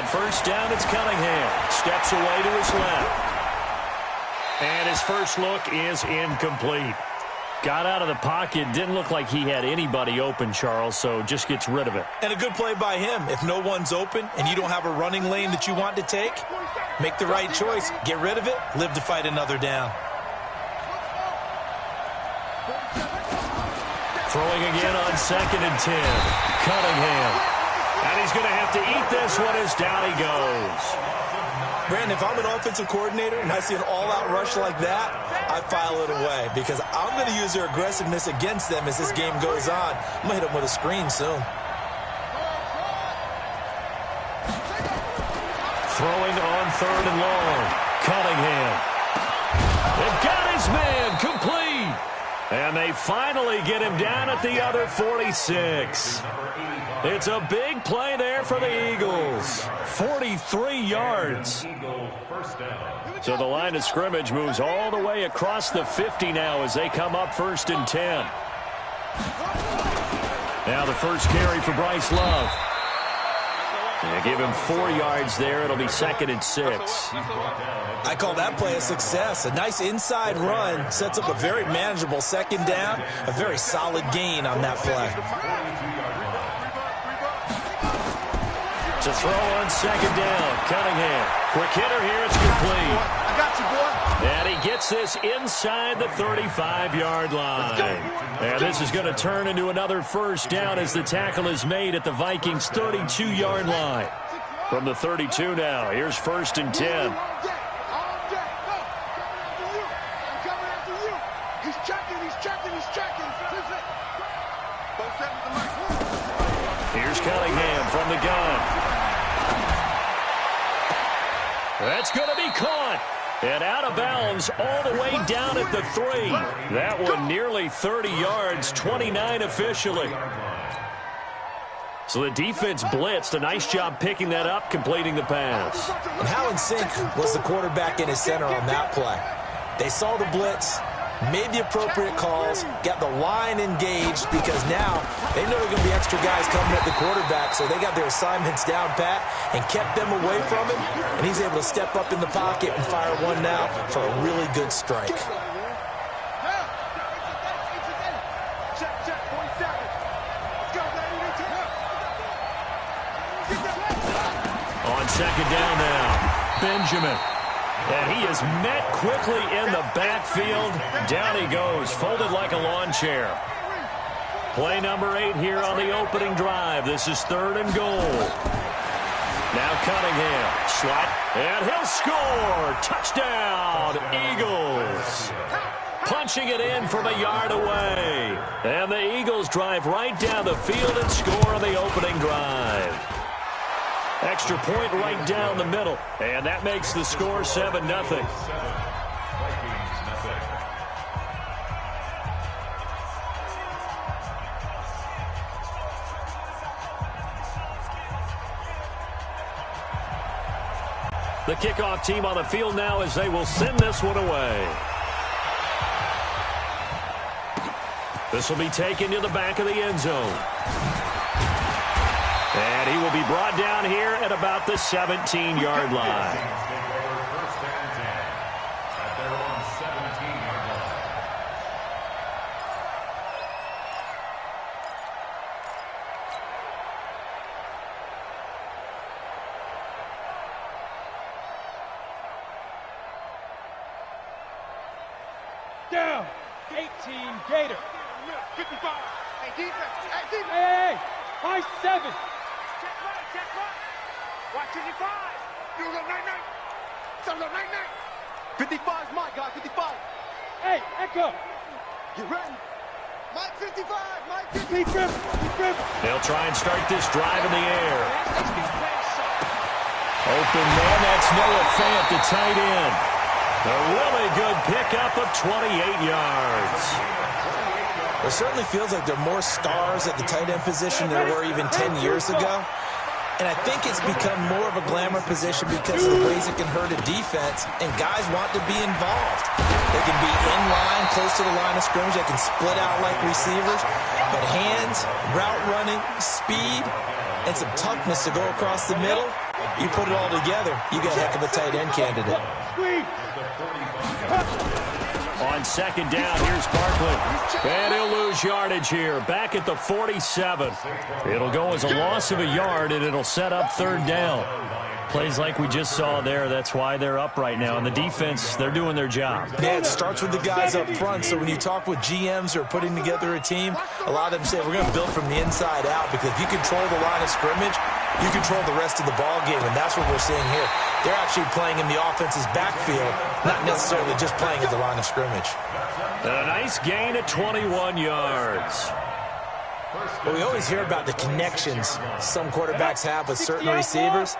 On first down, it's Cunningham. Steps away to his left. And his first look is incomplete. Got out of the pocket. Didn't look like he had anybody open, Charles, so just gets rid of it. And a good play by him. If no one's open and you don't have a running lane that you want to take, make the right choice. Get rid of it. Live to fight another down. Throwing again on 2nd and 10. Cunningham. And he's going to have to eat this one as down he goes. Brandon, if I'm an offensive coordinator and I see an all-out rush like that, I file it away because I'm going to use their aggressiveness against them as this game goes on. I'm going to hit them with a screen soon. Throwing on 3rd and long. Cunningham. They've got his man complete. And they finally get him down at the other 46. It's a big play there for the Eagles. 43 yards. So the line of scrimmage moves all the way across the 50 now as they come up 1st and 10. Now the first carry for Bryce Love. They give him 4 yards there. It'll be 2nd and 6. I call that play a success. A nice inside run sets up a very manageable 2nd down. A very solid gain on that play. To throw on 2nd down. Cunningham. Quick hitter here. It's complete. I got you, boy. And he gets this inside the 35-yard line. And this is going to turn into another first down as the tackle is made at the Vikings' 32-yard line. From the 32 now, here's 1st and 10. Here's Cunningham from the gun. That's going to be caught. And out of bounds all the way down at the 3. That one nearly 30 yards, 29 officially. So the defense blitzed. A nice job picking that up, completing the pass. And how in sync was the quarterback in his center on that play? They saw the blitz, made the appropriate calls, got the line engaged because now they know there are going to be extra guys coming at the quarterback, so they got their assignments down pat and kept them away from him, and he's able to step up in the pocket and fire one now for a really good strike. On 2nd down now, Benjamin. And he is met quickly in the backfield. Down he goes, folded like a lawn chair. Play number 8 here on the opening drive. This is 3rd and goal. Now Cunningham, slot, and he'll score. Touchdown, Eagles. Punching it in from a yard away. And the Eagles drive right down the field and score on the opening drive. Extra point right down the middle. And that makes the score 7-0. The kickoff team on the field now as they will send this one away. This will be taken to the back of the end zone. And he will be brought down here at about the 17-yard line. Down, 18 Gator. 55. Hey, defense. Hey, defense. Hey, high 7. Check right. Watch 55. You look 99. So look 99. 55 is my guy, 55. Hey, Echo. You ready? Mike 55, Mike 55. They'll try and start this drive in the air. Open man, that's Noah Fant, the tight end. A really good pickup of 28 yards. It certainly feels like there are more stars at the tight end position than there were even 10 years ago. And I think it's become more of a glamour position because of the ways it can hurt a defense, and guys want to be involved. They can be in line, close to the line of scrimmage. They can split out like receivers. But hands, route running, speed, and some toughness to go across the middle, You put it all together, you got a heck of a tight end candidate. On second down, here's Barkley. And he'll lose yardage here. Back at the 47. It'll go as a loss of a yard, and it'll set up third down. Plays like we just saw there. That's why they're up right now. And the defense, they're doing their job. Yeah, it starts with the guys up front. So when you talk with GMs who are putting together a team, a lot of them say we're going to build from the inside out, because if you control the line of scrimmage, you control the rest of the ball game, and that's what we're seeing here. They're actually playing in the offense's backfield, not necessarily just playing at the line of scrimmage. And a nice gain at 21 yards. Well, we always hear about the connections some quarterbacks have with certain receivers.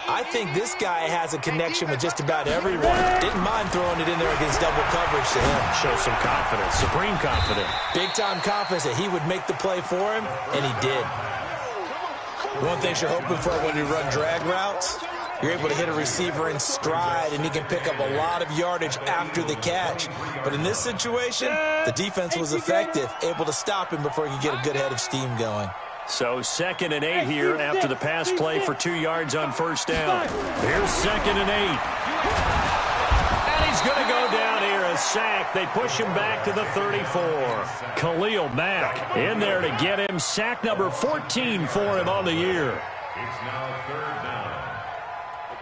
I think this guy has a connection with just about everyone. Didn't mind throwing it in there against double coverage to him. Shows some confidence, supreme confidence. Big-time confidence that he would make the play for him, and he did. One thing you're hoping for when you run drag routes, you're able to hit a receiver in stride, and he can pick up a lot of yardage after the catch. But in this situation, the defense was effective, able to stop him before he could get a good head of steam going. So 2nd and 8 here after the pass play for 2 yards on first down. Here's 2nd and 8. And he's going to go down here, a sack. They push him back to the 34. Khalil Mack in there to get him. Sack number 14 for him on the year. It's now third down.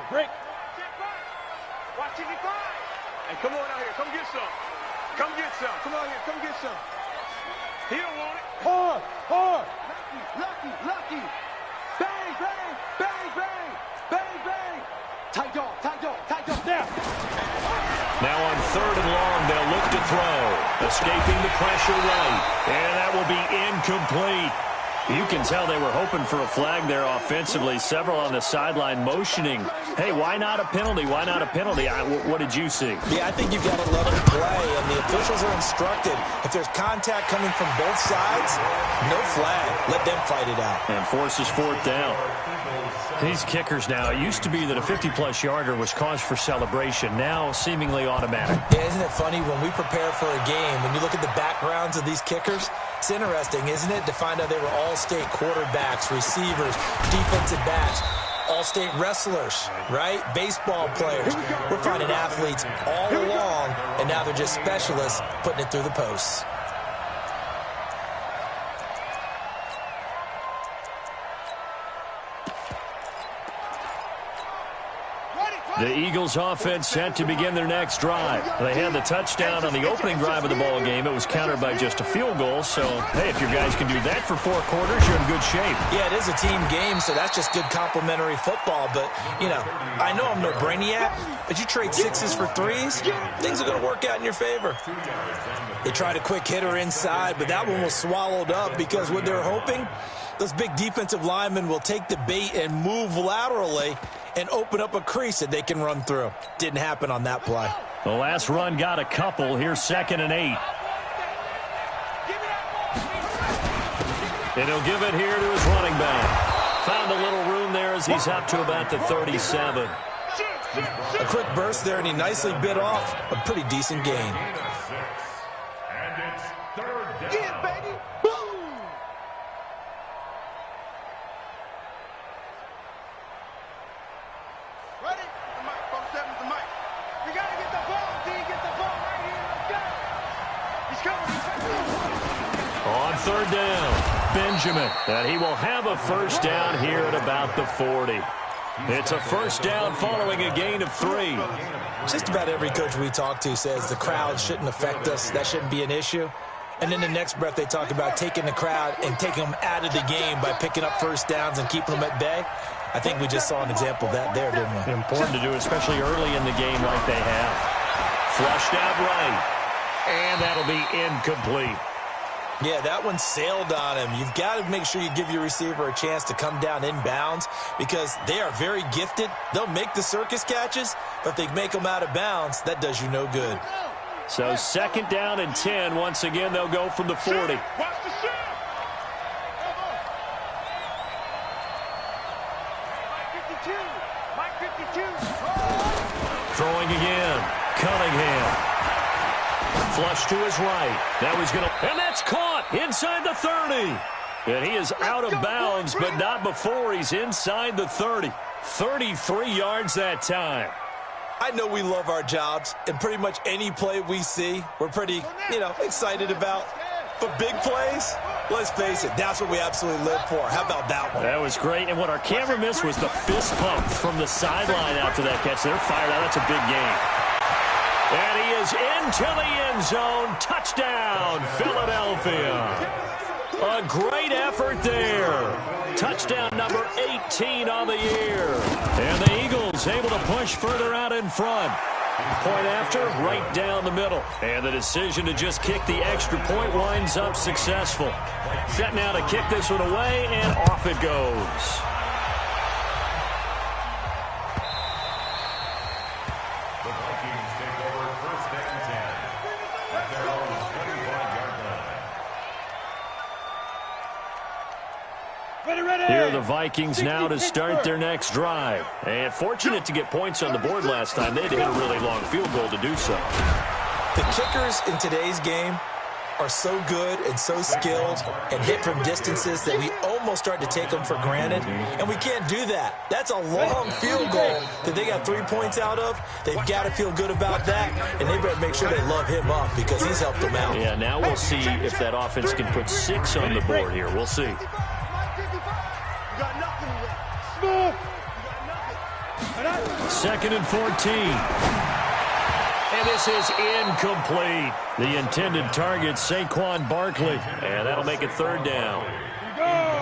Break. Watch it, hey, come on out here. Come get some. Come get some. Come on here. Come get some. He don't want it. Hard, hard. Lucky. Bang, bang, bang, bang, bang, bang. Tight dog. There. Now on 3rd and long, they'll look to throw. Escaping the pressure right. And that will be incomplete. You can tell they were hoping for a flag there offensively. Several on the sideline motioning. Hey, why not a penalty? Why not a penalty? What did you see? Yeah, I think you've got to let them play, and the officials are instructed. If there's contact coming from both sides, no flag. Let them fight it out. And forces 4th down. These kickers now, it used to be that a 50-plus yarder was cause for celebration. Now, seemingly automatic. Yeah, isn't it funny when we prepare for a game, when you look at the backgrounds of these kickers, it's interesting, isn't it, to find out they were all-state quarterbacks, receivers, defensive backs, all-state wrestlers, right? Baseball players. We're finding athletes all along, and now they're just specialists putting it through the posts. The Eagles offense set to begin their next drive. They had the touchdown on the opening drive of the ball game. It was countered by just a field goal. So, hey, if your guys can do that for 4 quarters, you're in good shape. Yeah, it is a team game, so that's just good complimentary football. But, you know, I know I'm no brainiac, but you trade 6s for 3s, things are going to work out in your favor. They tried a quick hitter inside, but that one was swallowed up because what they're hoping, those big defensive linemen will take the bait and move laterally and open up a crease that they can run through. Didn't happen on that play. The last run got a couple. Here's 2nd and 8. And he'll give it here to his running back. Found a little room there as he's up to about the 37. A quick burst there, and he nicely bit off a pretty decent gain. And it's third down. Yeah, baby. Boom. Ready? The mic. 4-7's the mic. You got to get the ball, D. Get the ball right here. Let's go. He's coming. On 3rd down, Benjamin. And he will have a first down here at about the 40. It's a first down following a gain of 3. Just about every coach we talk to says the crowd shouldn't affect us. That shouldn't be an issue. And in the next breath, they talk about taking the crowd and taking them out of the game by picking up first downs and keeping them at bay. I think we just saw an example of that there, didn't we? Important to do, especially early in the game like they have. Flushed out right. And that'll be incomplete. Yeah, that one sailed on him. You've got to make sure you give your receiver a chance to come down inbounds because they are very gifted. They'll make the circus catches, but if they make them out of bounds, that does you no good. So 2nd down and 10. Once again, they'll go from the 40. Watch the shot. Mike 52. Throwing again. Cunningham. Flush to his right. Now he's going to... And that's caught inside the 30. And he is out of bounds, but not before he's inside the 30. 33 yards that time. I know we love our jobs, and pretty much any play we see, we're pretty, excited about. But big plays, let's face it, that's what we absolutely live for. How about that one? That was great, and what our camera missed was the fist pump from the sideline after that catch. They're fired out. That's a big game. And he is into the end zone. Touchdown, Philadelphia. A great effort there. Touchdown number 18 on the year. And the Eagles able to push further out in front. Point after, right down the middle. And the decision to just kick the extra point winds up successful. Set now to kick this one away, and off it goes. The Vikings take over first and 10 at their own 25-yard line. Here are the Vikings now to start their next drive. And fortunate to get points on the board last time. They had to hit a really long field goal to do so. The kickers in today's game are so good and so skilled and hit from distances that we almost start to take them for granted. And we can't do that. That's a long field goal that they got 3 points out of. They've got to feel good about that, and they better make sure they love him up because he's helped them out. Yeah, now we'll see if that offense can put 6 on the board here. We'll see. Second and 14. And this is incomplete. The intended target, Saquon Barkley. And that'll make it third down.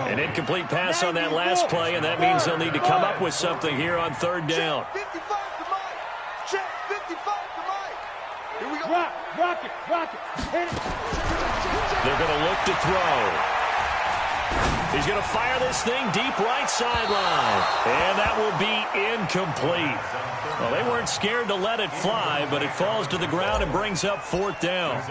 An incomplete pass on that last play, and that means they'll need to come up with something here on third down. Rock it. Hit it. They're going to look to throw. He's going to fire this thing deep right sideline. And that will be incomplete. Well, they weren't scared to let it fly, but it falls to the ground and brings up fourth down.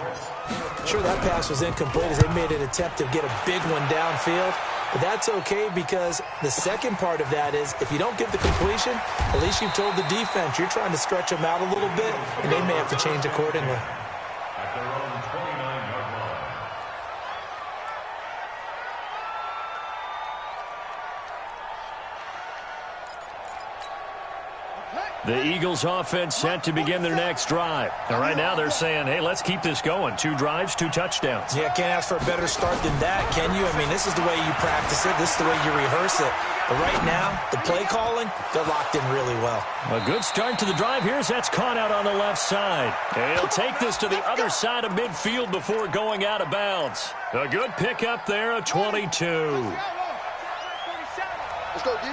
Sure, that pass was incomplete as they made an attempt to get a big one downfield. But that's okay because the second part of that is if you don't get the completion, at least you've told the defense you're trying to stretch them out a little bit, and they may have to change accordingly. At their own 29-yard line. The Eagles offense set to begin their next drive. And right now they're saying, hey, let's keep this going. 2 drives, 2 touchdowns. Yeah, can't ask for a better start than that, can you? I mean, this is the way you practice it. This is the way you rehearse it. But right now, the play calling, they're locked in really well. A good start to the drive here as that's caught out on the left side. And he'll take this to the other side of midfield before going out of bounds. A good pickup there, a 22. Let's go, D.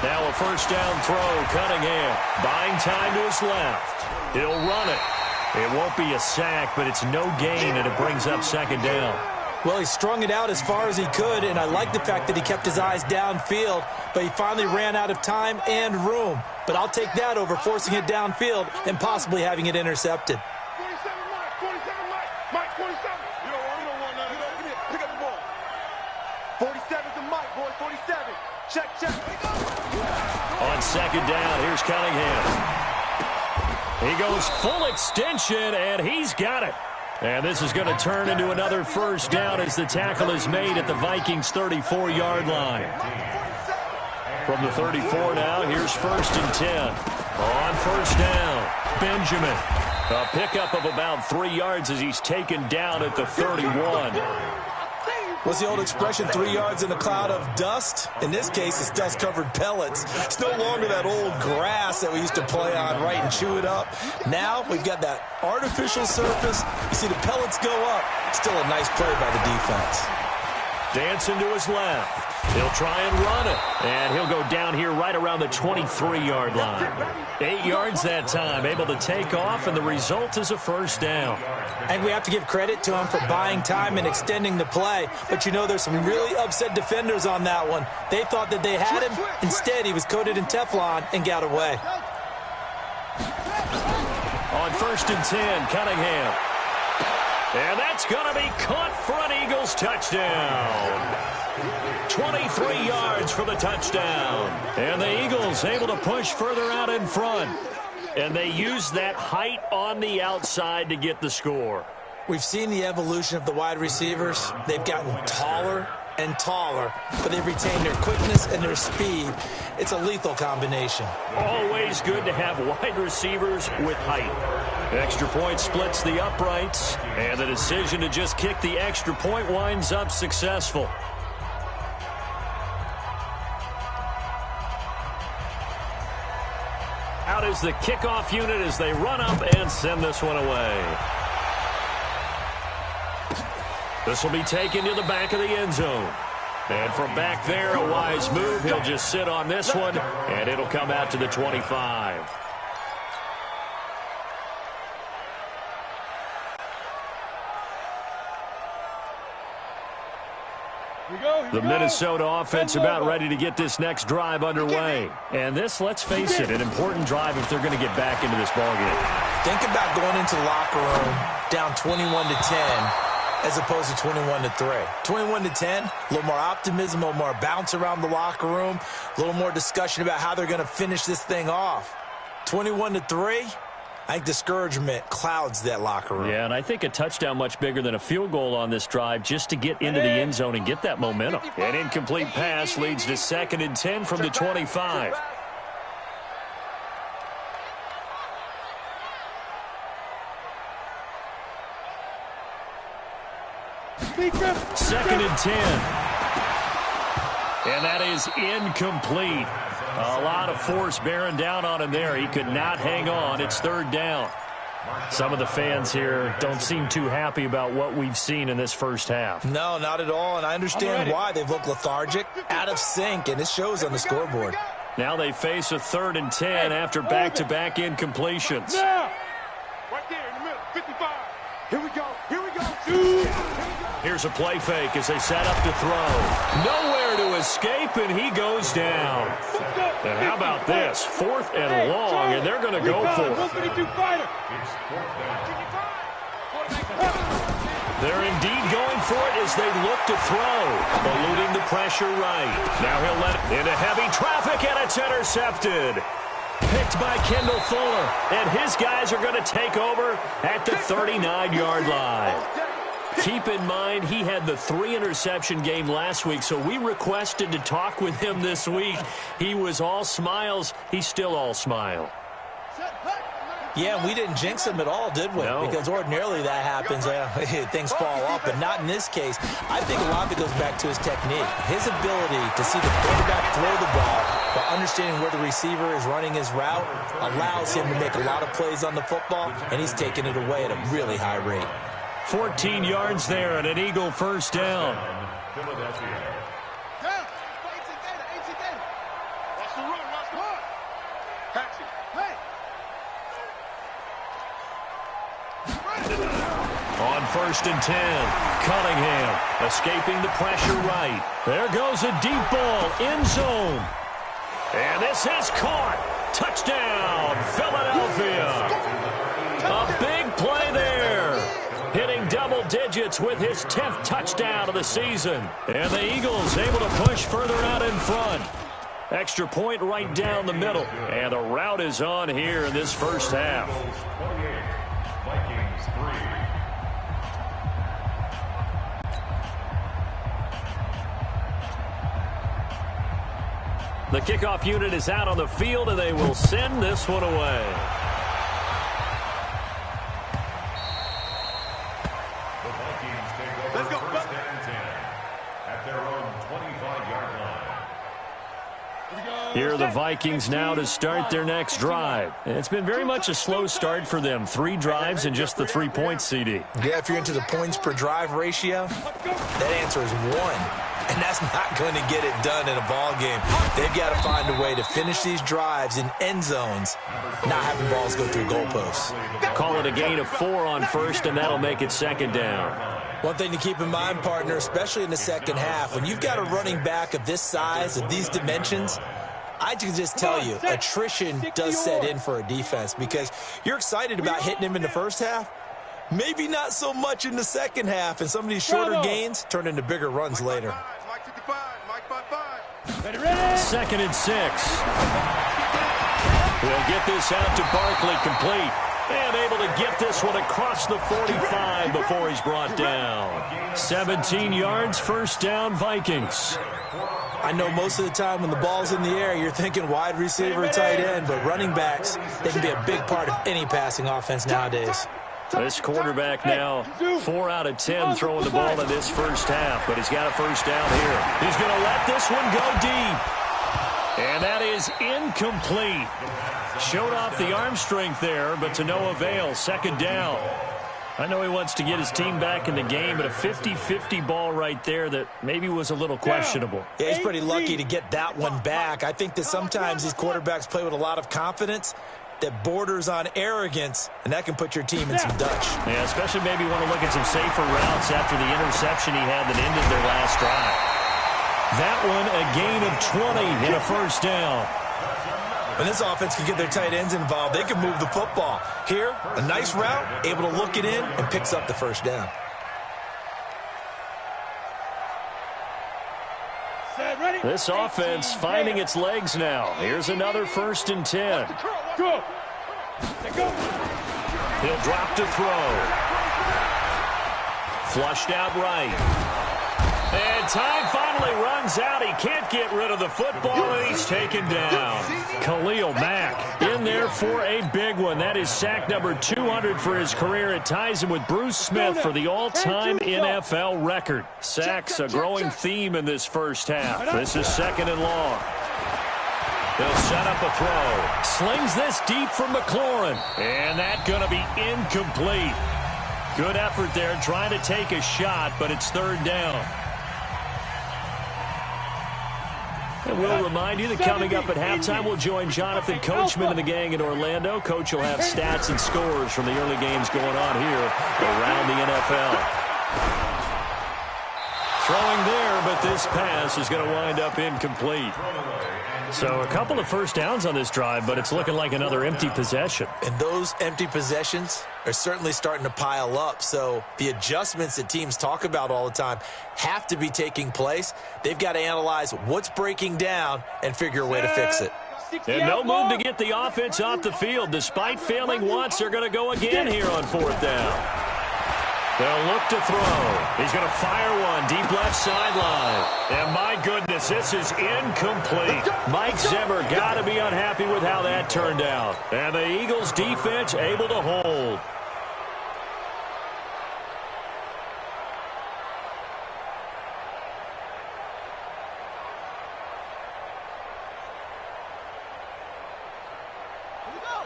Now a first down throw, Cunningham. Buying time to his left. He'll run it. It won't be a sack, but it's no gain, and it brings up second down. Well, he strung it out as far as he could, and I like the fact that he kept his eyes downfield, but he finally ran out of time and room. But I'll take that over forcing it downfield and possibly having it intercepted. 47, Mike, 47. You don't want none of that. Give me it. Pick up the ball. 47's the Mike, boy, 47. Check. On second down, here's Cunningham. He goes full extension, and he's got it. And this is going to turn into another first down as the tackle is made at the Vikings' 34-yard line. From the 34 now, here's first and 10. On first down, Benjamin. A pickup of about 3 yards as he's taken down at the 31. What's the old expression, 3 yards in a cloud of dust? In this case, it's dust-covered pellets. It's no longer that old grass that we used to play on, right, and chew it up. Now we've got that artificial surface. You see the pellets go up. Still a nice play by the defense. Dancing to his left. He'll try and run it. And he'll go down here right around the 23-yard line. 8 yards that time, able to take off, and the result is a first down. And we have to give credit to him for buying time and extending the play. But you know, there's some really upset defenders on that one. They thought that they had him. Instead, he was coated in Teflon and got away. On first and 10, Cunningham. And that's going to be caught for an Eagles touchdown. 23 yards for the touchdown. And the Eagles able to push further out in front. And they use that height on the outside to get the score. We've seen the evolution of the wide receivers. They've gotten taller and taller, but they've retained their quickness and their speed. It's a lethal combination. Always good to have wide receivers with height. Extra point splits the uprights, and the decision to just kick the extra point winds up successful. Out is the kickoff unit as they run up and send this one away. This will be taken to the back of the end zone. And from back there, a wise move. He'll just sit on this one, and it'll come out to the 25. The Minnesota offense about ready to get this next drive underway. And this, let's face it, an important drive if they're going to get back into this ballgame. Think about going into the locker room down 21-10 as opposed to 21-3. 21-10, a little more optimism, a little more bounce around the locker room, a little more discussion about how they're going to finish this thing off. 21-3, I think discouragement clouds that locker room. Yeah, and I think a touchdown much bigger than a field goal on this drive just to get into the end zone and get that momentum. An incomplete pass leads to 2nd and 10 from the 25. Second and 10. And that is incomplete. A lot of force bearing down on him there. He could not hang on. It's 3rd down. Some of the fans here don't seem too happy about what we've seen in this first half. No, not at all, and I understand why. They've looked lethargic, out of sync, and it shows on the scoreboard. Now they face a 3rd and 10 after back-to-back incompletions. Right there in the middle, 55. Here we go, here we go. Here's a play fake as they set up to throw. Nowhere to escape, and he goes down. And how about this? 4th and long, and they're going to go for it. They're indeed going for it as they look to throw, eluding the pressure right. Now he'll let it into heavy traffic, and it's intercepted. Picked by Kendall Fuller, and his guys are going to take over at the 39-yard line. Keep in mind, he had the 3-interception game last week, so we requested to talk with him this week. He was all smiles. He's still all smile. Yeah, we didn't jinx him at all, did we? No. Because ordinarily that happens, things fall off, but not in this case. I think a lot of it goes back to his technique. His ability to see the quarterback throw the ball while understanding where the receiver is running his route allows him to make a lot of plays on the football, and he's taking it away at a really high rate. 14 yards there and an Eagle first down. On 1st and 10, Cunningham escaping the pressure right. There goes a deep ball, end zone. And this is caught. Touchdown, Philadelphia. A big play there. Hitting double digits with his 10th touchdown of the season. And the Eagles able to push further out in front. Extra point right down the middle. And the route is on here in this first half. Vikings 3. The kickoff unit is out on the field, and they will send this one away. The Vikings take over 1st and 10 at their own 25-yard line. Here are the Vikings now to start their next drive. It's been very much a slow start for them. 3 drives and just the 3 points, CD. Yeah, if you're into the points per drive ratio, that answer is 1. And that's not going to get it done in a ball game. They've got to find a way to finish these drives in end zones, not having balls go through goalposts. Call it a gain of 4 on 1st, and that'll make it 2nd down. One thing to keep in mind, partner, especially in the second half, when you've got a running back of this size, of these dimensions, I can just tell you, attrition does set in for a defense because you're excited about hitting him in the first half. Maybe not so much in the second half, and some of these shorter gains turn into bigger runs later. Mike 55, Mike 55. Second and 6. We'll get this out to Barkley complete. And able to get this one across the 45 before he's brought down. 17 yards, first down, Vikings. I know most of the time when the ball's in the air, you're thinking wide receiver or tight end, but running backs, they can be a big part of any passing offense nowadays. This quarterback now 4 out of 10 throwing the ball in this first half, but he's got a first down here. He's going to let this one go deep. And that is incomplete. Showed off the arm strength there, but to no avail. Second down. I know he wants to get his team back in the game, but a 50-50 ball right there that maybe was a little questionable. Yeah, he's pretty lucky to get that one back. I think that sometimes these quarterbacks play with a lot of confidence that borders on arrogance, and that can put your team in some Dutch. Yeah, especially maybe want to look at some safer routes after the interception he had that ended their last drive. That one, a gain of 20 and a first down. When this offense can get their tight ends involved, they can move the football. Here, a nice route, able to look it in, and picks up the first down. This offense finding its legs now. Here's another first and 10. Go. He'll drop to throw. Flushed out right. And time finally runs out. He can't get rid of the football, and he's taken down. Khalil Mack in there for a big one. That is sack number 200 for his career. It ties him with Bruce Smith for the all-time NFL record. Sacks a growing theme in this first half. This is second and long. They'll set up a throw. Slings this deep for McLaurin. And that's going to be incomplete. Good effort there trying to take a shot, but it's third down. And we'll remind you that coming up at halftime, we'll join Jonathan Coachman and the gang in Orlando. Coach will have stats and scores from the early games going on here around the NFL. Throwing there, but this pass is going to wind up incomplete. So a couple of first downs on this drive, but it's looking like another empty possession. And those empty possessions are certainly starting to pile up. So the adjustments that teams talk about all the time have to be taking place. They've got to analyze what's breaking down and figure a way to fix it. And no move to get the offense off the field. Despite failing once, they're going to go again here on fourth down. They'll look to throw. He's going to fire one deep left sideline. And my goodness, this is incomplete. Mike Zimmer got to be unhappy with how that turned out. And the Eagles defense able to hold.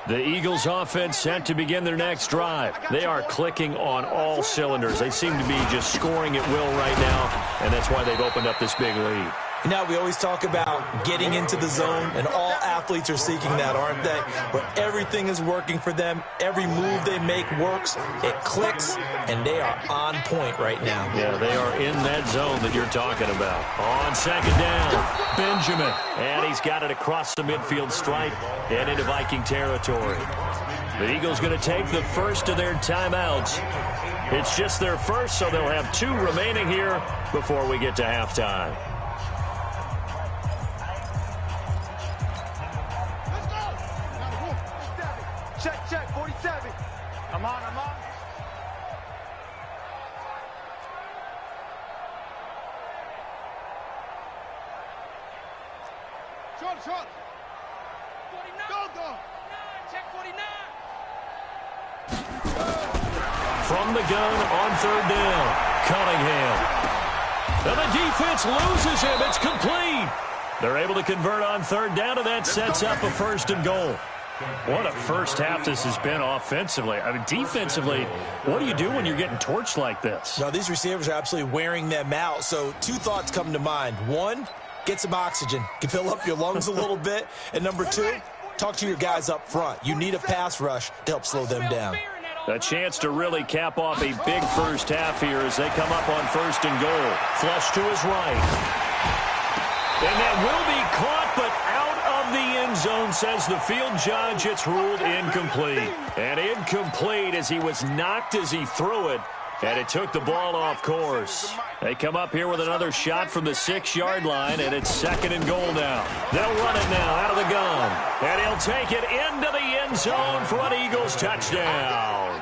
The Eagles offense set to begin their next drive. They are clicking on all cylinders. They seem to be just scoring at will right now, and that's why they've opened up this big lead. You know, we always talk about getting into the zone, and all athletes are seeking that, aren't they? Where everything is working for them, every move they make works, it clicks, and they are on point right now. Yeah, they are in that zone that you're talking about. On second down, Benjamin, and he's got it across the midfield stripe and into Viking territory. The Eagles going to take the first of their timeouts. It's just their first, so they'll have 2 remaining here before we get to halftime. Check, 47. I'm on. Short. 49. Go. Check 49. From the gun on third down, Cunningham. And the defense loses him. It's complete. They're able to convert on third down, and that sets up a first and goal. What a first half this has been offensively. I mean, defensively, what do you do when you're getting torched like this? Now, these receivers are absolutely wearing them out. So 2 thoughts come to mind. 1, get some oxygen. Can fill up your lungs a little bit. And number 2, talk to your guys up front. You need a pass rush to help slow them down. A chance to really cap off a big first half here as they come up on first and goal. Flush to his right. And that will be caught, but out of the end zone, says the field judge. It's ruled incomplete. And incomplete as he was knocked as he threw it. And it took the ball off course. They come up here with another shot from the 6-yard line, and it's 2nd and goal now. They'll run it now out of the gun. And he'll take it into the end zone for an Eagles touchdown.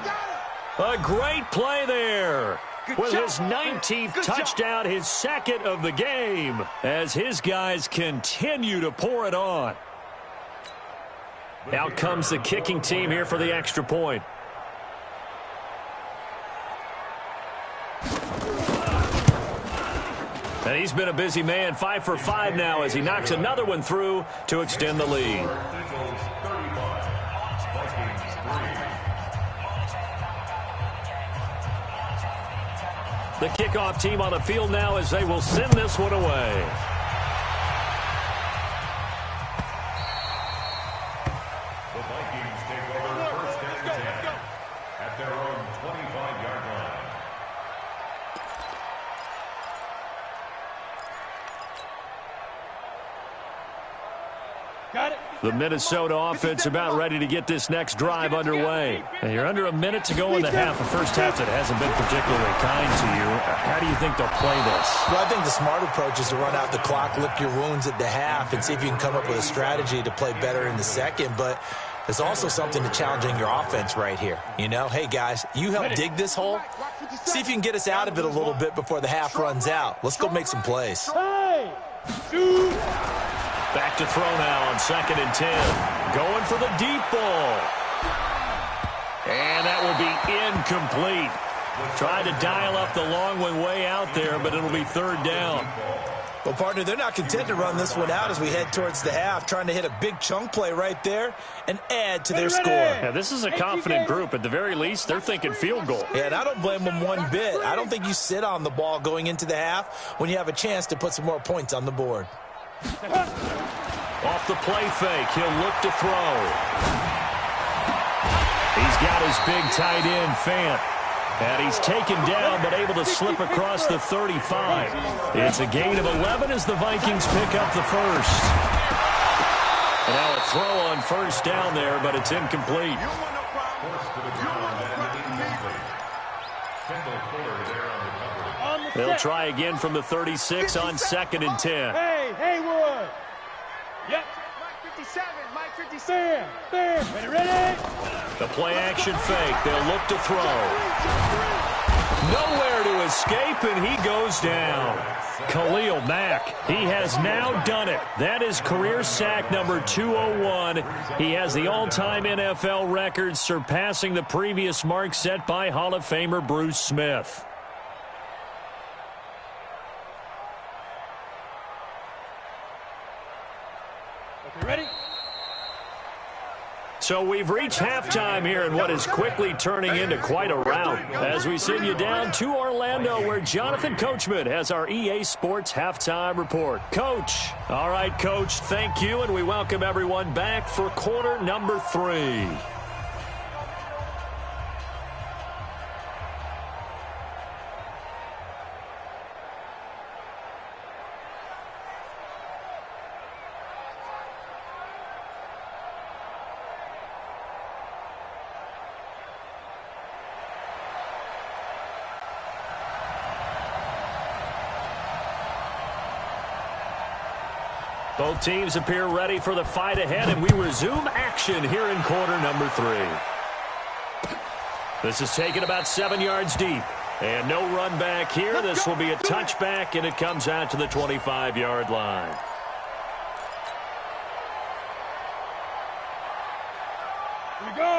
A great play there. With his 19th touchdown, his 2nd of the game, as his guys continue to pour it on. Out comes the kicking team here for the extra point. And he's been a busy man, 5 for 5 now as he knocks another one through to extend the lead. The kickoff team on the field now as they will send this one away. The Vikings take over 1st and 10 at their own 25-yard line. Got it. The Minnesota offense about ready to get this next drive underway. And you're under a minute to go in the half. A first half that hasn't been particularly kind to you. How do you think they'll play this? Well, I think the smart approach is to run out the clock, lick your wounds at the half, and see if you can come up with a strategy to play better in the second. But there's also something to challenging your offense right here. You know, hey, guys, you help dig this hole. See if you can get us out of it a little bit before the half runs out. Let's go make some plays. Hey! Two. Back to throw now on 2nd and 10. Going for the deep ball. And that will be incomplete. Tried to dial up the long one way out there, but it'll be 3rd down. Well, partner, they're not content to run this one out as we head towards the half, trying to hit a big chunk play right there and add to their score. Yeah, this is a confident group. At the very least, they're thinking field goal. Yeah, and I don't blame them one bit. I don't think you sit on the ball going into the half when you have a chance to put some more points on the board. Off the play fake, he'll look to throw. He's got his big tight end, Fant. And he's taken down, but able to slip across the 35. It's a gain of 11 as the Vikings pick up the first. And now a throw on 1st down there, but it's incomplete. They'll try again from the 36 on 2nd and 10. Hey, Haywood. Yep. Mike 57, Mike 57. Bam, ready? The play action fake. They'll look to throw. Nowhere to escape, and he goes down. Khalil Mack, he has now done it. That is career sack number 201. He has the all-time NFL record, surpassing the previous mark set by Hall of Famer Bruce Smith. Ready? So we've reached halftime here in what is quickly turning into quite a rout as we send you down to Orlando where Jonathan Coachman has our EA Sports Halftime Report. Coach. All right, Coach, thank you, and we welcome everyone back for quarter number 3. Both teams appear ready for the fight ahead, and we resume action here in quarter number 3. This is taken about 7 yards deep. And no run back here. This will be a touchback, and it comes out to the 25-yard line.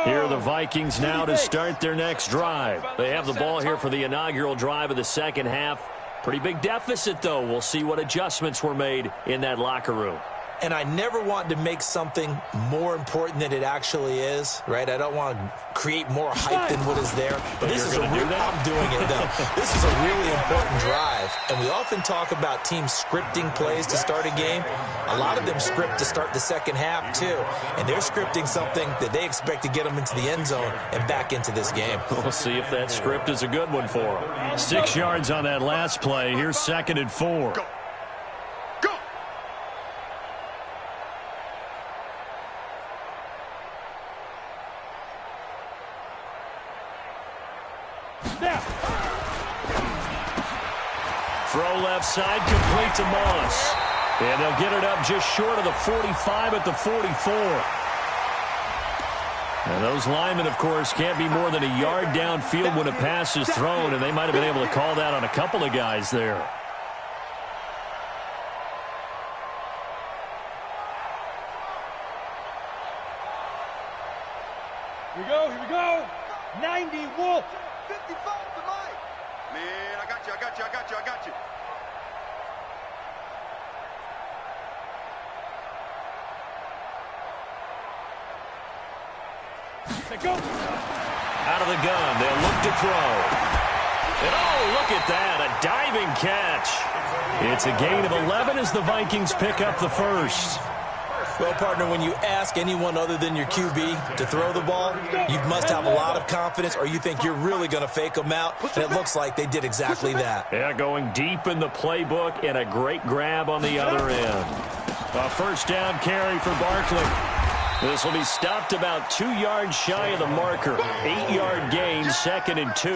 Here are the Vikings now to start their next drive. They have the ball here for the inaugural drive of the second half. Pretty big deficit, though. We'll see what adjustments were made in that locker room. And I never want to make something more important than it actually is, right? I don't want to create more hype than what is there. But this is a real, I'm doing it, though. This is a really important drive. And we often talk about teams scripting plays to start a game. A lot of them script to start the second half, too. And they're scripting something that they expect to get them into the end zone and back into this game. We'll see if that script is a good one for them. 6 yards on that last play. Here's 2nd and 4. Throw left side, complete to Moss. And they'll get it up just short of the 45 at the 44. And those linemen, of course, can't be more than a yard downfield when a pass is thrown, and they might have been able to call that on a couple of guys there. Here we go. 90 Wolf. 55 to Mike. Man, I got you. They go. Out of the gun, they'll look to throw. And oh, look at that, a diving catch. It's a gain of 11 as the Vikings pick up the first. Well, partner, when you ask anyone other than your QB to throw the ball, you must have a lot of confidence, or you think you're really going to fake them out, and it looks like they did exactly that. Yeah, going deep in the playbook and a great grab on the other end. A first down carry for Barkley. This will be stopped about 2 yards shy of the marker. 8-yard gain, 2nd and 2.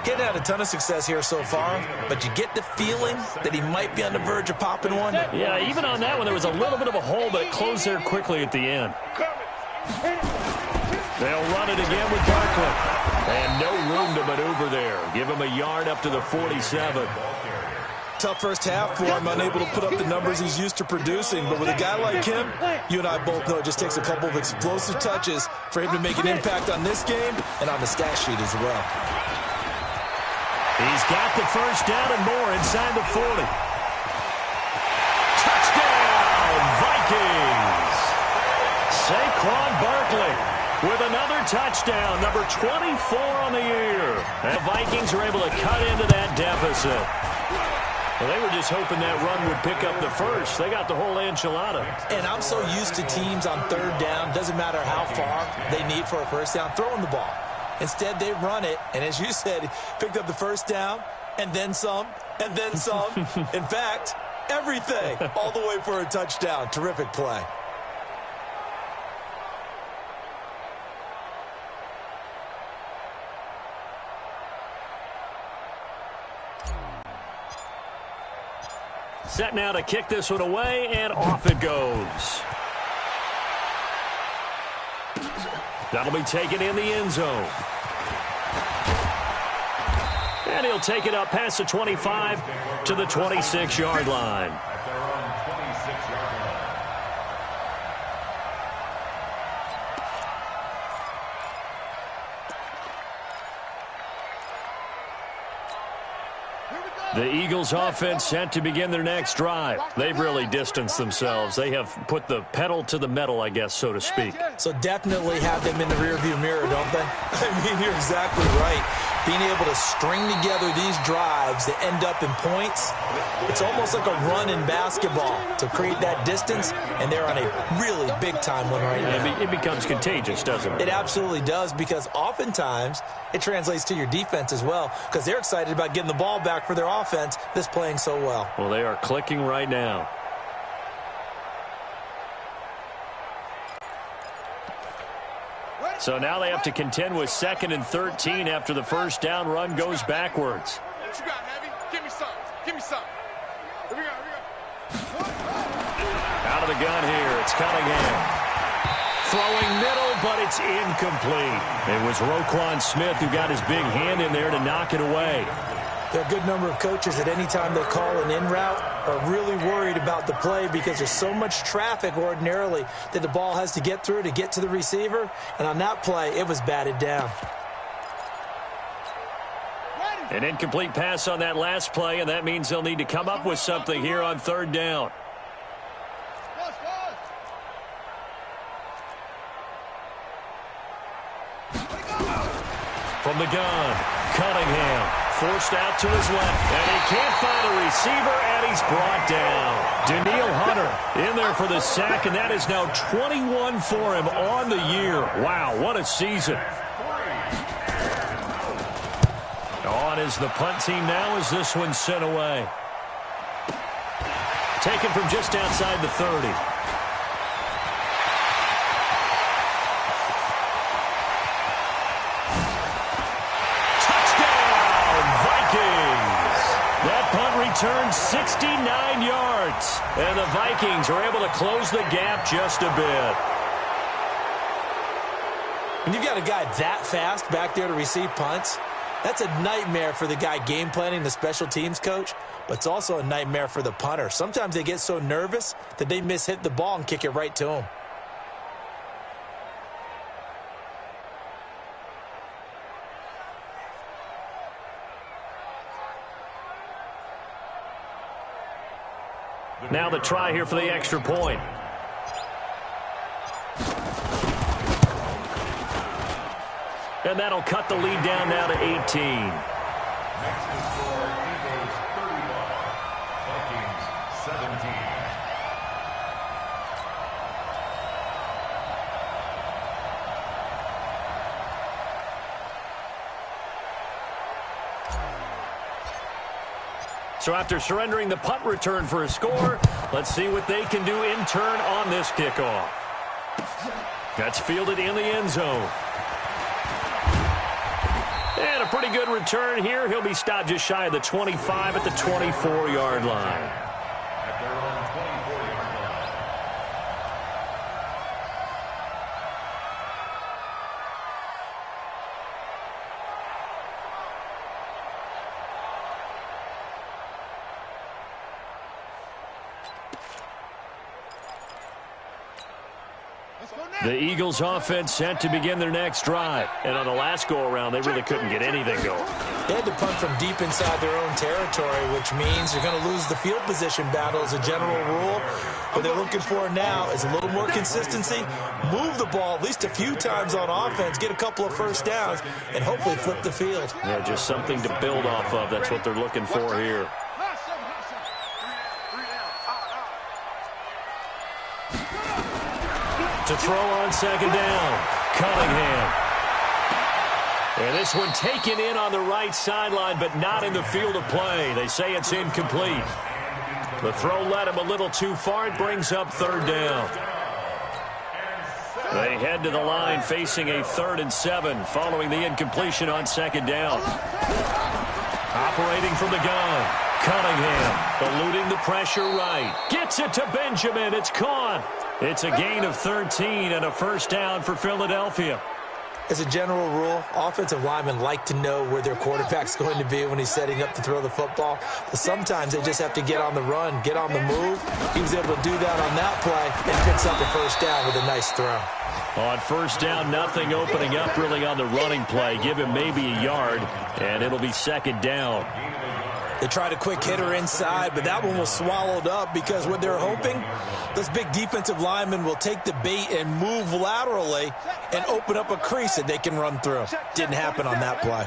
Getting had a ton of success here so far, but you get the feeling that he might be on the verge of popping one. Yeah, even on that one, there was a little bit of a hole, but it closed there quickly at the end. They'll run it again with Barkley. And no room to maneuver there. Give him a yard up to the 47. Tough first half for him, unable to put up the numbers he's used to producing. But with a guy like him, you and I both know it just takes a couple of explosive touches for him to make an impact on this game and on the stat sheet as well. He's got the first down and more inside the 40. Touchdown, Vikings! Saquon Barkley with another touchdown, number 24 on the year. And the Vikings are able to cut into that deficit. Well, they were just hoping that run would pick up the first. They got the whole enchilada. And I'm so used to teams on third down, doesn't matter how far they need for a first down, throwing the ball. Instead, they run it, and as you said, picked up the first down, and then some, and then some. In fact, everything, all the way for a touchdown. Terrific play. Set now to kick this one away, and off it goes. That'll be taken in the end zone. And he'll take it up past the 25 to the 26-yard line. At their own 26-yard line. The Eagles offense set to begin their next drive. They've really distanced themselves. They have put the pedal to the metal, I guess, so to speak. So definitely have them in the rearview mirror, don't they? I mean, you're exactly right. Being able to string together these drives that end up in points, it's almost like a run in basketball to create that distance, and they're on a really big-time one right now. It becomes contagious, doesn't it? It absolutely does, because oftentimes it translates to your defense as well, because they're excited about getting the ball back for their offense that's playing so well. Well, they are clicking right now. So now they have to contend with 2nd and 13 after the first down run goes backwards. What you got, Heavy? Give me something. Give me something. Here we go. Out of the gun here, it's Cunningham. Throwing middle, but it's incomplete. It was Roquan Smith who got his big hand in there to knock it away. There are a good number of coaches that any time they call an in route are really worried about the play because there's so much traffic ordinarily that the ball has to get through to get to the receiver. And on that play, it was batted down. An incomplete pass on that last play, and that means they'll need to come up with something here on third down. From the gun, Cunningham. Forced out to his left, and he can't find a receiver, and he's brought down. Daniil Hunter in there for the sack, and that is now 21 for him on the year. Wow, what a season. On is the punt team now as this one's sent away. Taken from just outside the 30. return 69 yards. And the Vikings are able to close the gap just a bit. When you've got a guy that fast back there to receive punts, that's a nightmare for the guy game planning, the special teams coach, but it's also a nightmare for the punter. Sometimes they get so nervous that they hit the ball and kick it right to him. Now the try here for the extra point. And that'll cut the lead down now to 18. Next is for Eagles 31, Vikings 17. So after surrendering the punt return for a score, let's see what they can do in turn on this kickoff. That's fielded in the end zone. And a pretty good return here. He'll be stopped just shy of the 25 at the 24-yard line. At their own 24-yard line. The Eagles offense set to begin their next drive. And on the last go-around, they really couldn't get anything going. They had to punt from deep inside their own territory, which means you're going to lose the field position battle as a general rule. What they're looking for now is a little more consistency, move the ball at least a few times on offense, get a couple of first downs, and hopefully flip the field. Yeah, just something to build off of. That's what they're looking for here. To throw on second down, Cunningham. And this one taken in on the right sideline, but not in the field of play. They say it's incomplete. The throw led him a little too far. It brings up third down. They head to the line facing a 3rd and 7 following the incompletion on second down. Operating from the gun, Cunningham eluding the pressure right. Gets it to Benjamin. It's caught. It's a gain of 13 and a first down for Philadelphia. As a general rule, offensive linemen like to know where their quarterback's going to be when he's setting up to throw the football. But sometimes they just have to get on the run, get on the move. He was able to do that on that play and picks up a first down with a nice throw. On first down, nothing opening up really on the running play. Give him maybe a yard, and it'll be second down. They tried a quick hitter inside, but that one was swallowed up because what they're hoping, those big defensive linemen will take the bait and move laterally and open up a crease that they can run through. Didn't happen on that play.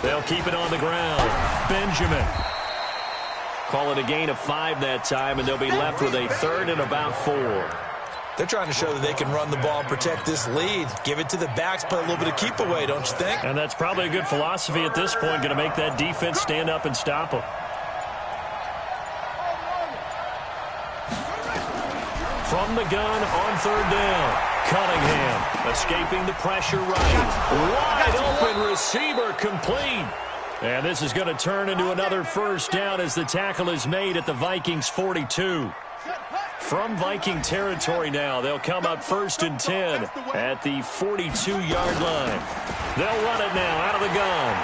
They'll keep it on the ground. Benjamin. Call it a gain of 5 that time, and they'll be left with a 3rd and about 4. They're trying to show that they can run the ball and protect this lead. Give it to the backs, play a little bit of keep away, don't you think? And that's probably a good philosophy at this point, going to make that defense stand up and stop them. From the gun on third down, Cunningham escaping the pressure right. Wide open receiver complete. And this is going to turn into another first down as the tackle is made at the Vikings 42. From Viking territory now, they'll come up 1st and 10 at the 42-yard line. They'll run it now out of the gun.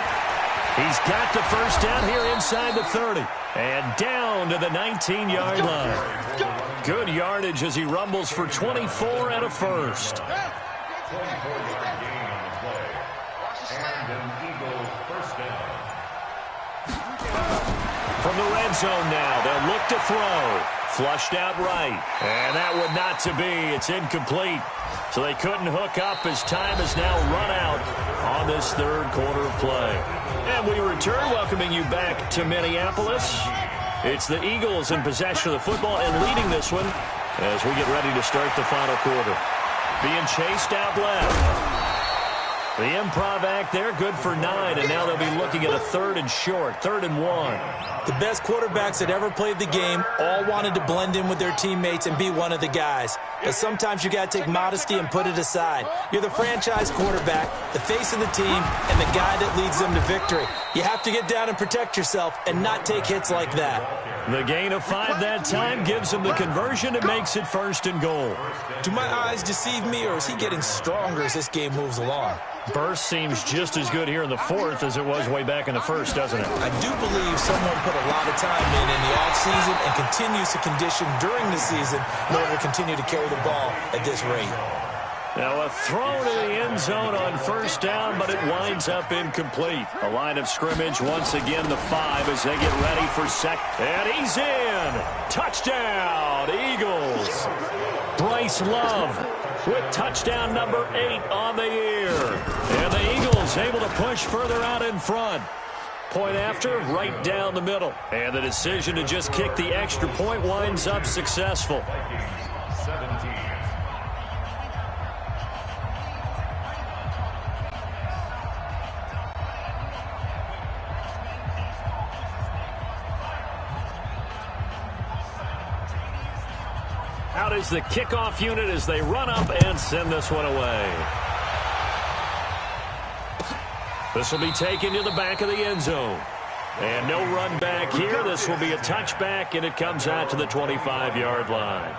He's got the first down here inside the 30 and down to the 19-yard line. Good yardage as he rumbles for 24 and a first. 24-yard gain on the play. And an Eagles first down. From the red zone now, they'll look to throw. Flushed out right. And that would not to be. It's incomplete. So they couldn't hook up as time has now run out on this third quarter of play. And we return, welcoming you back to Minneapolis. It's the Eagles in possession of the football and leading this one as we get ready to start the final quarter. Being chased out left. The improv act there, good for 9, and now they'll be looking at a 3rd and short, 3rd and 1. The best quarterbacks that ever played the game all wanted to blend in with their teammates and be one of the guys. But sometimes you got to take modesty and put it aside. You're the franchise quarterback, the face of the team, and the guy that leads them to victory. You have to get down and protect yourself and not take hits like that. The gain of 5 that time gives him the conversion and makes it 1st and goal. Do my eyes deceive me, or is he getting stronger as this game moves along? Burst seems just as good here in the 4th as it was way back in the 1st, doesn't it? I do believe someone put a lot of time in the offseason and continues to condition during the season in order to continue to carry the ball at this rate. Now a throw to the end zone on 1st down, but it winds up incomplete. A line of scrimmage, once again the 5 as they get ready for second. And he's in. Touchdown, Eagles. Bryce Love with touchdown number 8 on the year. And the Eagles able to push further out in front. Point after, right down the middle. And the decision to just kick the extra point winds up successful. 17. Out is the kickoff unit as they run up and send this one away. This will be taken to the back of the end zone. And no run back here. This will be a touchback, and it comes out to the 25-yard line.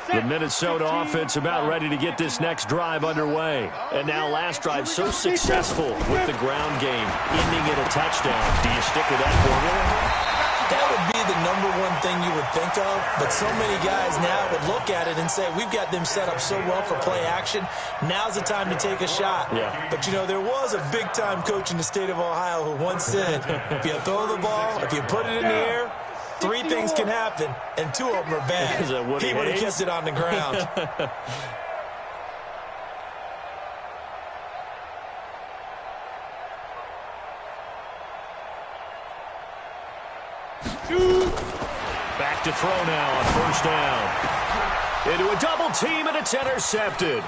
The Minnesota offense about ready to get this next drive underway. And now last drive so successful with the ground game, ending in a touchdown. Do you stick with that formula? That would be the #1 thing you would think of, but so many guys now would look at it and say, we've got them set up so well for play action, now's the time to take a shot. Yeah. But, you know, there was a big-time coach in the state of Ohio who once said, if you throw the ball, if you put it in the air, 3 things can happen, and 2 of them are bad. He would have kept it on the ground. Back to throw now on 1st down. Into a double team, and it's intercepted.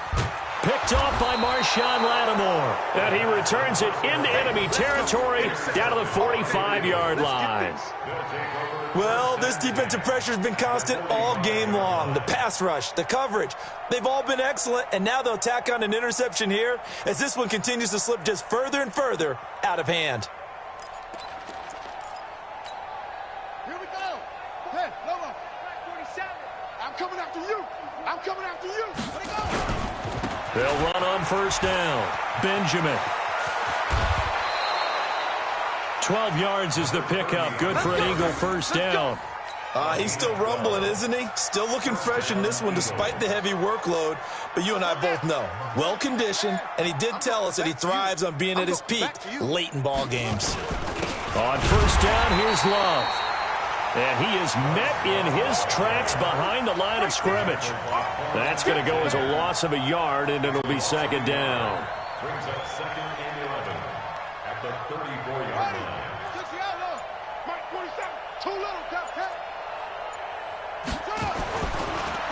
Picked off by Marshawn Lattimore. And he returns it into enemy territory down to the 45-yard line. Well, this defensive pressure has been constant all game long. The pass rush, the coverage, they've all been excellent, and now they'll tack on an interception here as this one continues to slip just further and further out of hand. Coming after you. I'm coming after you. Let it go. They'll run on 1st down. Benjamin. 12 yards is the pickup. Good for an Eagle 1st down. He's still rumbling, isn't he? Still looking fresh in this one despite the heavy workload. But you and I both know, well-conditioned, and he did tell us that he thrives on being at his peak late in ball games. On 1st down, here's Love. And he is met in his tracks behind the line of scrimmage. That's going to go as a loss of a yard, and it'll be 2nd down. Brings up 2nd and 11 at the 34-yard line.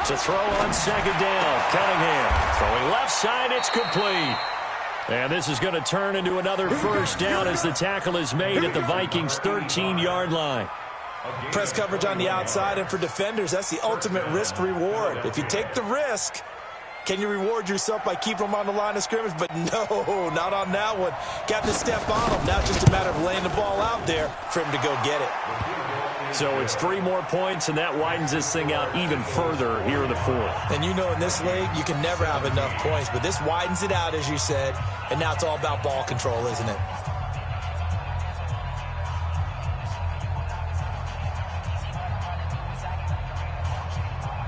To throw on 2nd down, Cunningham. Throwing left side, it's complete. And this is going to turn into another 1st down as the tackle is made at the Vikings' 13-yard line. Press coverage on the outside, and for defenders, that's the ultimate risk-reward. If you take the risk, can you reward yourself by keeping them on the line of scrimmage? But no, not on that one. Got to step on them. Now it's just a matter of laying the ball out there for him to go get it. So it's 3 more points, and that widens this thing out even further here in the 4th. And you know in this league, you can never have enough points, but this widens it out, as you said, and now it's all about ball control, isn't it?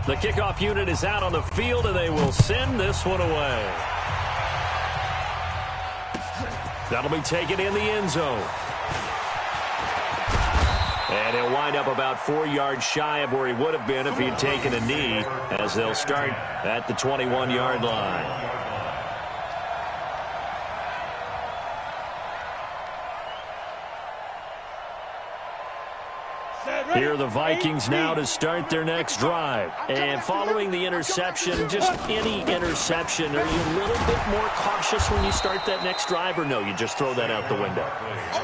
The kickoff unit is out on the field, and they will send this one away. That'll be taken in the end zone. And he'll wind up about 4 yards shy of where he would have been if he'd taken a knee, as they'll start at the 21-yard line. Set Here are the Vikings now to start their next drive. And following the interception, just any interception, are you a little bit more cautious when you start that next drive, or no, you just throw that out the window?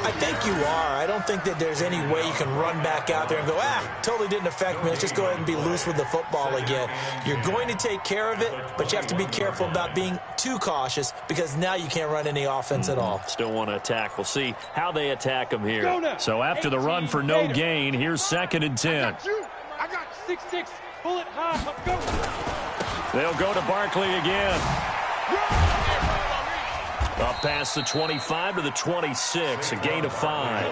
I think you are. I don't think that there's any way you can run back out there and go, totally didn't affect me. Let's just go ahead and be loose with the football again. You're going to take care of it, but you have to be careful about being too cautious because now you can't run any offense at all. Still want to attack. We'll see how they attack them here. So after the run for no gain, here's 2nd and 10. I got 6-6. Pull it high. Go. They'll go to Barkley again. Up past the 25 to the 26, a gain of 5.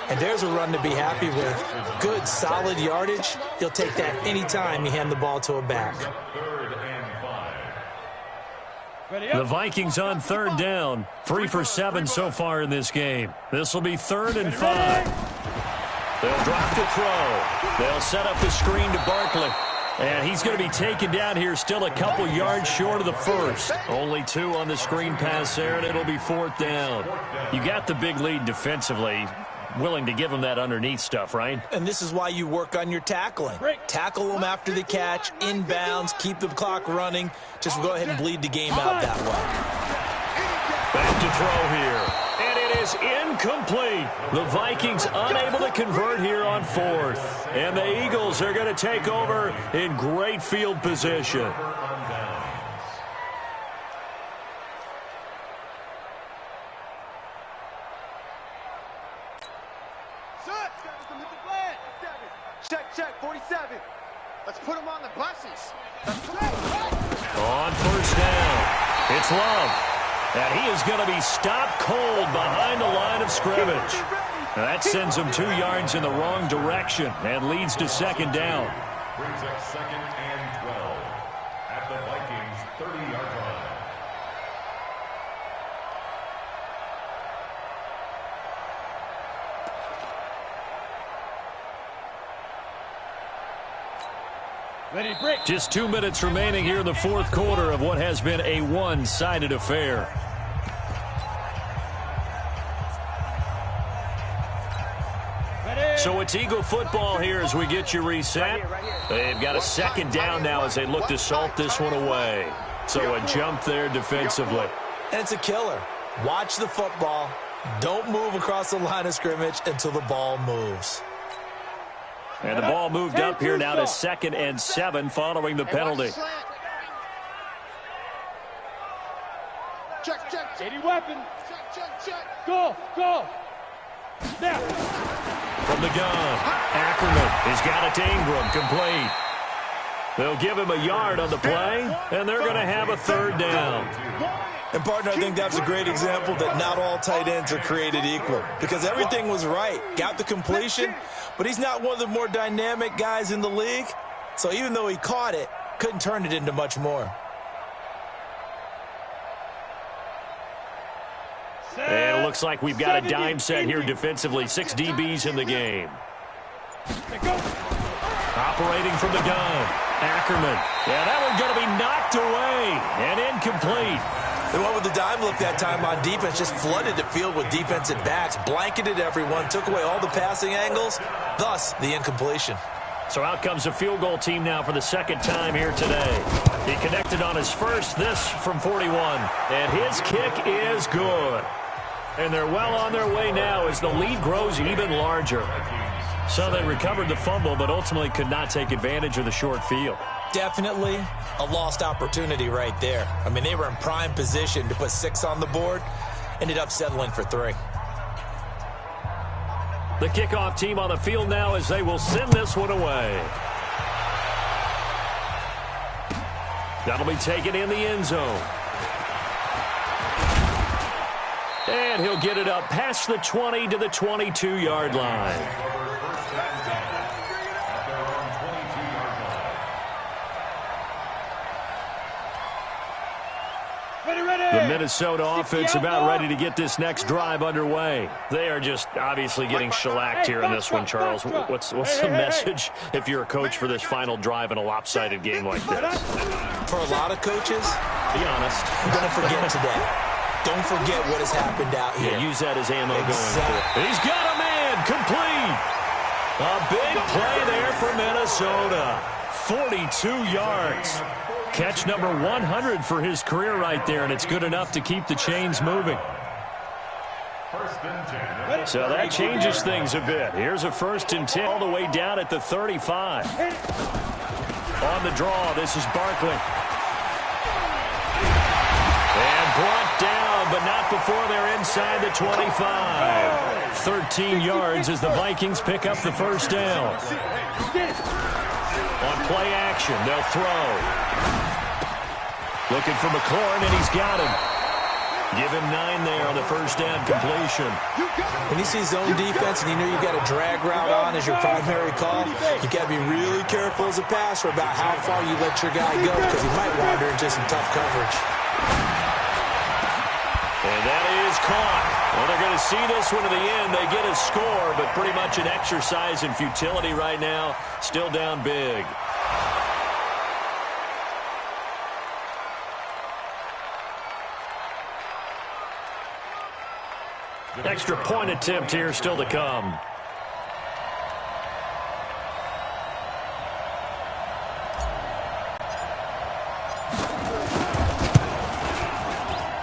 And there's a run to be happy with. Good, solid yardage. You'll take that anytime you hand the ball to a back. The Vikings on 3rd down. 3 for 7 so far in this game. This will be 3rd and 5. They'll drop to throw. They'll set up the screen to Barkley. And he's going to be taken down here, still a couple yards short of the first. Only 2 on the screen pass there, and it'll be 4th down. You got the big lead defensively. Willing to give him that underneath stuff, right? And this is why you work on your tackling. Tackle them after the catch, inbounds, keep the clock running. Just go ahead and bleed the game out that way. Back to throw here. And it is incomplete. The Vikings unable to convert here on 4th. And the Eagles are going to take over in great field position. Check, 47. Let's put him on the buses. On 1st down, it's Love. And he is going to be stopped cold behind the line of scrimmage. Now that sends him 2 yards in the wrong direction and leads to 2nd down. Brings up 2nd and 12 at the Vikings' 30-yard line. Just 2 minutes remaining here in the 4th quarter of what has been a one-sided affair. So it's Eagle football here as we get you reset. They've got a 2nd down now as they look to salt this one away. So a jump there defensively. And it's a killer. Watch the football. Don't move across the line of scrimmage until the ball moves. And the ball moved up here now to 2nd and 7 following the penalty. Check. 80 weapon. Check. Go. Now. From the gun, Ackerman has got it to Ingram, complete. They'll give him a yard on the play, and they're going to have a 3rd down. And, partner, I think that's a great example that not all tight ends are created equal because everything was right. Got the completion, but he's not one of the more dynamic guys in the league. So even though he caught it, couldn't turn it into much more. And it looks like we've got a dime set here defensively. 6 DBs in the game. Operating from the gun, Ackerman. Yeah, that one's going to be knocked away and incomplete. They went with the dime look that time on defense, just flooded the field with defensive backs, blanketed everyone, took away all the passing angles, thus the incompletion. So out comes a field goal team now for the 2nd time here today. He connected on his first, this from 41, and his kick is good. And they're well on their way now as the lead grows even larger. So they recovered the fumble, but ultimately could not take advantage of the short field. Definitely a lost opportunity right there. I mean, they were in prime position to put 6 on the board, ended up settling for 3. The kickoff team on the field now as they will send this one away. That'll be taken in the end zone. And he'll get it up past the 20 to the 22-yard line. The Minnesota offense about ready to get this next drive underway. They are just obviously getting shellacked here in this one, Charles. What's the message if you're a coach for this final drive in a lopsided game like this? For a lot of coaches, be honest, don't forget today. Don't forget what has happened out here. Yeah, use that as ammo exactly. going forward. He's got a man complete. A big play there for Minnesota. 42 yards. Catch number 100 for his career right there, and it's good enough to keep the chains moving. So that changes things a bit. Here's a 1st and 10 all the way down at the 35. On the draw, this is Barkley. And brought down, but not before they're inside the 25. 13 yards as the Vikings pick up the 1st down. On play action, they'll throw. Looking for McLaurin, and he's got him. Give him 9 there on the 1st down completion. When you see zone defense and you know you've got a drag route on as your primary call, you got to be really careful as a passer about how far you let your guy go because he might wander into some tough coverage. And that is caught. Well, they're going to see this one to the end. They get a score, but pretty much an exercise in futility right now. Still down big. Extra point attempt here still to come.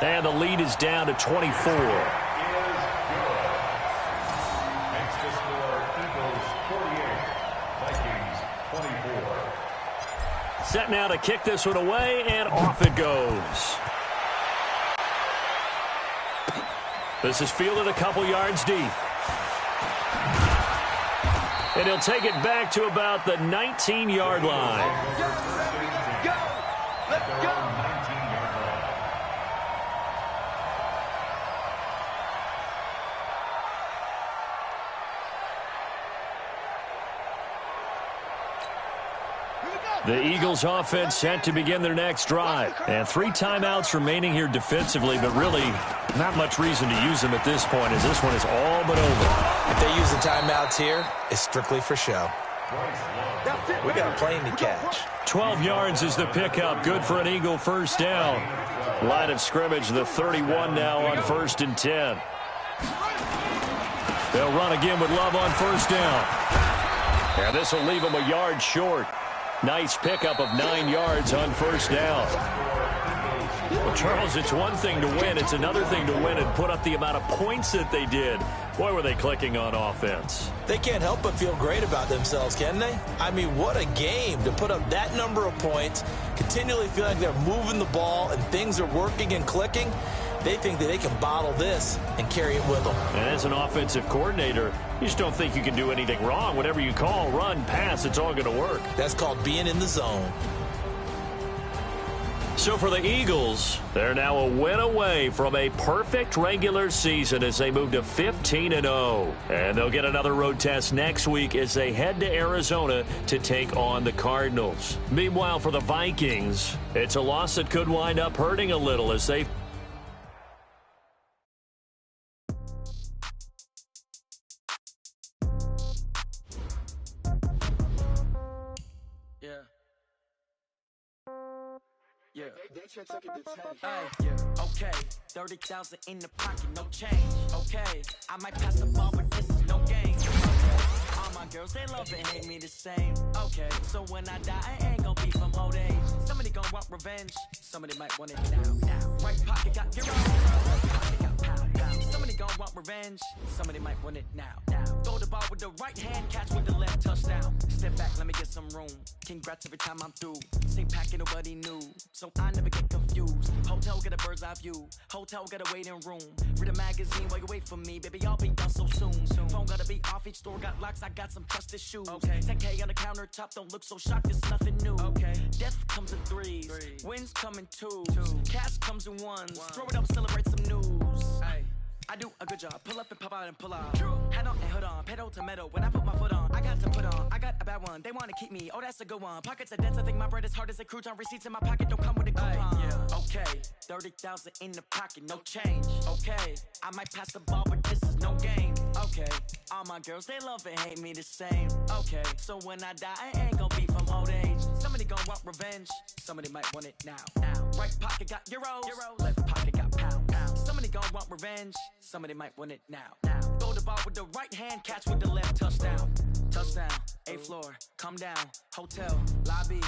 And the lead is down to 24. Makes the score Eagles 48, Vikings 24. Set now to kick this one away, and off it goes. This is fielded a couple yards deep. And he'll take it back to about the 19-yard line. Go! Let's go! 19-yard line. The Eagles offense set to begin their next drive. And 3 timeouts remaining here defensively, but really not much reason to use them at this point as this one is all but over. If they use the timeouts here, it's strictly for show. We got a plane to catch. 12 yards is the pickup. Good for an Eagle 1st down. Line of scrimmage, the 31 now on 1st and 10. They'll run again with Love on 1st down. And this will leave them a yard short. Nice pickup of 9 yards on 1st down. Well, Charles, it's one thing to win. It's another thing to win and put up the amount of points that they did. Boy, were they clicking on offense. They can't help but feel great about themselves, can they? I mean, what a game to put up that number of points, continually feel like they're moving the ball and things are working and clicking. They think that they can bottle this and carry it with them. And as an offensive coordinator, you just don't think you can do anything wrong. Whatever you call, run, pass, it's all going to work. That's called being in the zone. So for the Eagles, they're now a win away from a perfect regular season as they move to 15-0. And they'll get another road test next week as they head to Arizona to take on the Cardinals. Meanwhile, for the Vikings, it's a loss that could wind up hurting a little as they... Yeah. Okay. 30,000 in the pocket, no change. Okay. I might pass the ball, but this is no game. Okay. All my girls, they love and hate me the same. Okay. So when I die, I ain't gonna be from old age. Somebody gonna want revenge. Somebody might want it now. Right pocket got your own. Left pocket got pound. Somebody gonna want revenge. Somebody might want it now. Throw the ball with the right hand, catch with the left, touchdown. Step back, let me get some room. Congrats every time I'm through. Same packet, nobody knew. So I never get confused. Hotel get a bird's eye view. Hotel got a waiting room. Read a magazine while you wait for me. Baby, I'll be done so soon. Phone gotta be off, each store got locks. I got some trusted shoes. Okay. 10K on the countertop, don't look so shocked, it's nothing new. Okay. Death comes in threes. Wins come in twos. Cash comes in ones. Throw it up, celebrate some news. Ay. I do a good job. Pull up and pop out and pull out. Hat on and hood on. Pedal to metal. When I put my foot on, I got to put on. I got a bad one. They want to keep me. Oh, that's a good one. Pockets are dense. I think my bread is hard as a crouton. Receipts in my pocket don't come with a coupon. Yeah. Okay. 30,000 in the pocket. No change. Okay. I might pass the ball, but this is no game. Okay. All my girls, they love and hate me the same. Okay. So when I die, I ain't gonna be from old age. Somebody gonna want revenge. Somebody might want it now. Right pocket got euros. Left pocket got pound. Somebody gonna want revenge. Somebody might want it now. Throw the ball with the right hand, catch with the left, touchdown. Touchdown, 8th floor, come down, hotel, lobby.